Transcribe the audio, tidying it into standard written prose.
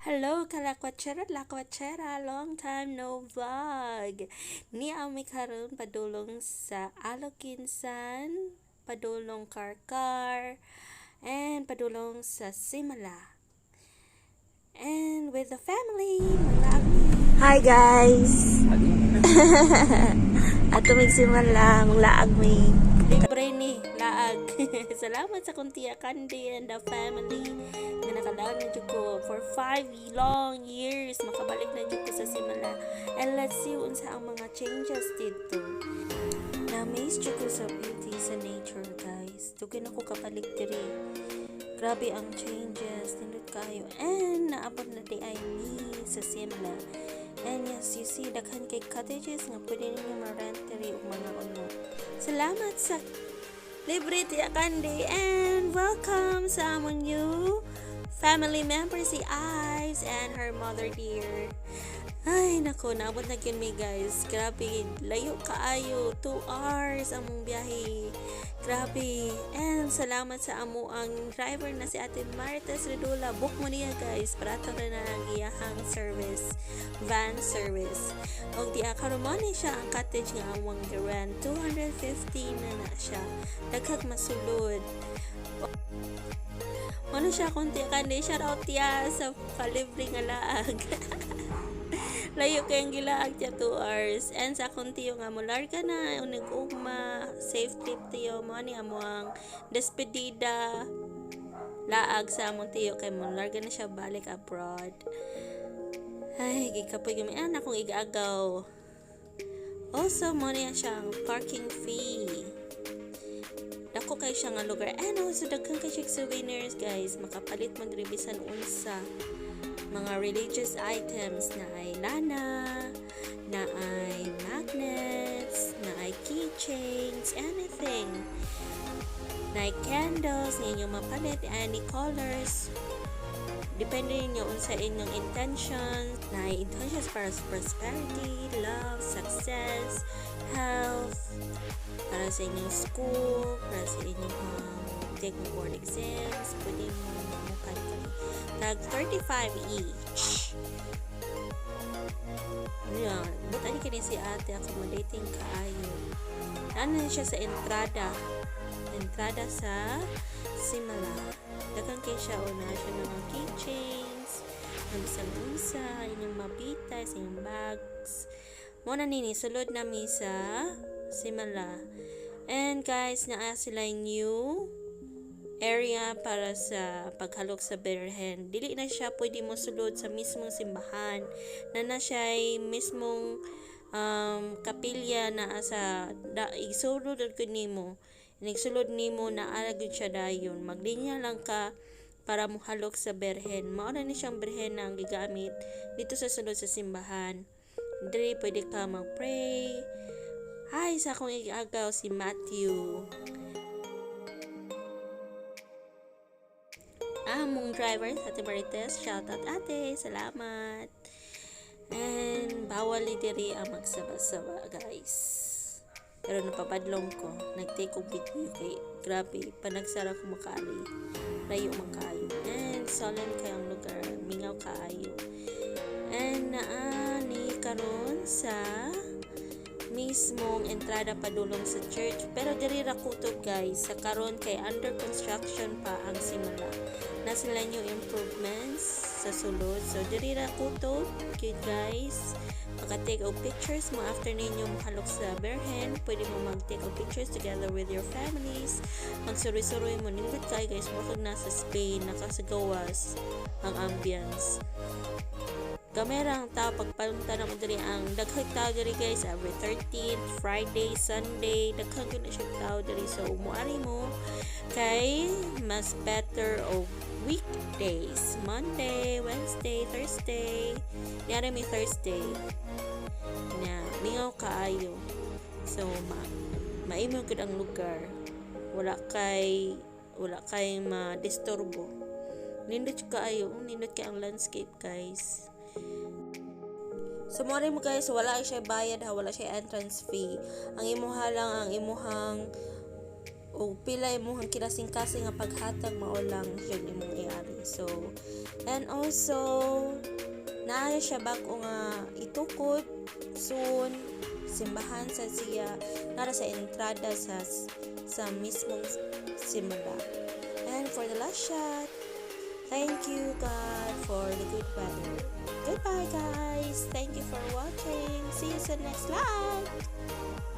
Hello, lakwatsya, long time no vlog. Ni ami karon padulong sa Alokinsan, padulong Karkar, and padulong sa Simala. And with the family, malaki. Hi guys! Ato magsimala ang laag may Libre ni laag. Salamat sa kuntiya Candy and the family na nakalaang na dyan ko for 5 long years. Makabalik na dyan ko sa Simala. And let's see unsa ang mga changes dito. Na-amaze dyan ko sa beauty sa nature, guys. Tugin ako kapalig diri. Grabe ang changes. Tindot kayo. And naabot na di ay ni sa Simala. And yes, you see, daghan kay cottages nga pwede ninyo ma-rent diri og mga uno. Salamat sa libre tiya Candy and welcome sa among new family member si Ives and her mother dear. Ay, nako, naabot na yun mi guys. Grabe, layo kaayo. 2 hours among biyahe. Grabe. And salamat sa amo ang driver na si Ate Marites Redula. Book mo niya guys. Para ito na ang iyahang service. Van service. O di akarumani siya ang cottage nga among giran. 250 na siya. Daghag masulod. Ano siya kung tiya Candy? Shout out tiya sa palibre nga laag. Layo kayong gilaag tiya 2 hours. And sa akong tiyo nga mular ka na unig ugma safe trip tiyo mo ni amo ang despedida laag sa among tiyo kay mular ka na siya balik abroad. Ay gikapoy kami anak kong igagaw. Also mo niya siyang parking fee. Dako kay siya nga lugar. And also daghan kay siya souvenirs guys. Makapalit magrebisan unsa mga religious items na ay lana, na ay magnets, na ay keychains, anything. Na ay candles, ninyo mapalit, any colors. Depende ninyo sa inyong intentions, na ay intentions para sa prosperity, love, success, health, para sa inyong school, para sa inyong take board exams, pwede mo mamukay tag 35 each. Yan, buta ni kini si ate accommodating kaayo. Ano siya sa entrada sa Simala. Daghang kay siya una siya ng keychains, ang isang inyong mabita, sa inyong bags. Muna nini sulod nami sa Simala. And guys, naa sila new area para sa paghalok sa Birhen. Dili na siya pwede mo sulod sa mismong simbahan. Na siya ay mismong kapilya na sa isulod ko nimo. Nagsulod nimo na aragod siya dayon. Maglinya lang ka para muhalok sa Birhen. Mao na ni siyang Birhen na ang gigamit dito sa sulod sa simbahan. Dili pwede ka mag-pray. Hi, sa akong igagaw si Matthew. Among driver sa Ate Marites, shoutout ate, salamat. And bawal diri ang magsaba-saba guys. Pero napapadlong ko, nag-take og video kay grabe, panagsara ko makari. Layo man kaayo. And solemn kayong lugar, mingaw kaayo. And naani karon sa mismong entrada padulong sa church, pero diri ra kutob guys sa karon kay under construction pa ang Simala. Na sila new improvements sa sulod, so diri ra kutob good guys. Maka-take of pictures mo after ninyo mahalok sa Birhen. Pwede mo mag-take of pictures together with your families. Magsuri-suri mo nindot kay guys, mo na sa Spain, nakasagawas ang ambience. Kamerang tao pagpalunta na mo diri ang daghang tao diri guys every 13th Friday, Sunday daghang gyud na siya tao diri, so umuari mo kay mas better of weekdays, Monday, Wednesday, Thursday. Yara may Thursday na mingaw kaayo, so maimo gud ang lugar, wala kay ma-disturbo, nindot kaayo, nindot kay ang landscape guys. So mo guys, wala siya bayad ha, wala siya entrance fee. Ang imuha lang ang imuhang o pila imong kinasing-kasing nga paghatag mao lang jud imong iari. So and also naa siya bag-o nga itukod soon simbahan sa siya nara sa entrada sa mismong simula. And for the last shot, thank you God for the good weather. Goodbye guys. Thank you for watching. See you sa next live.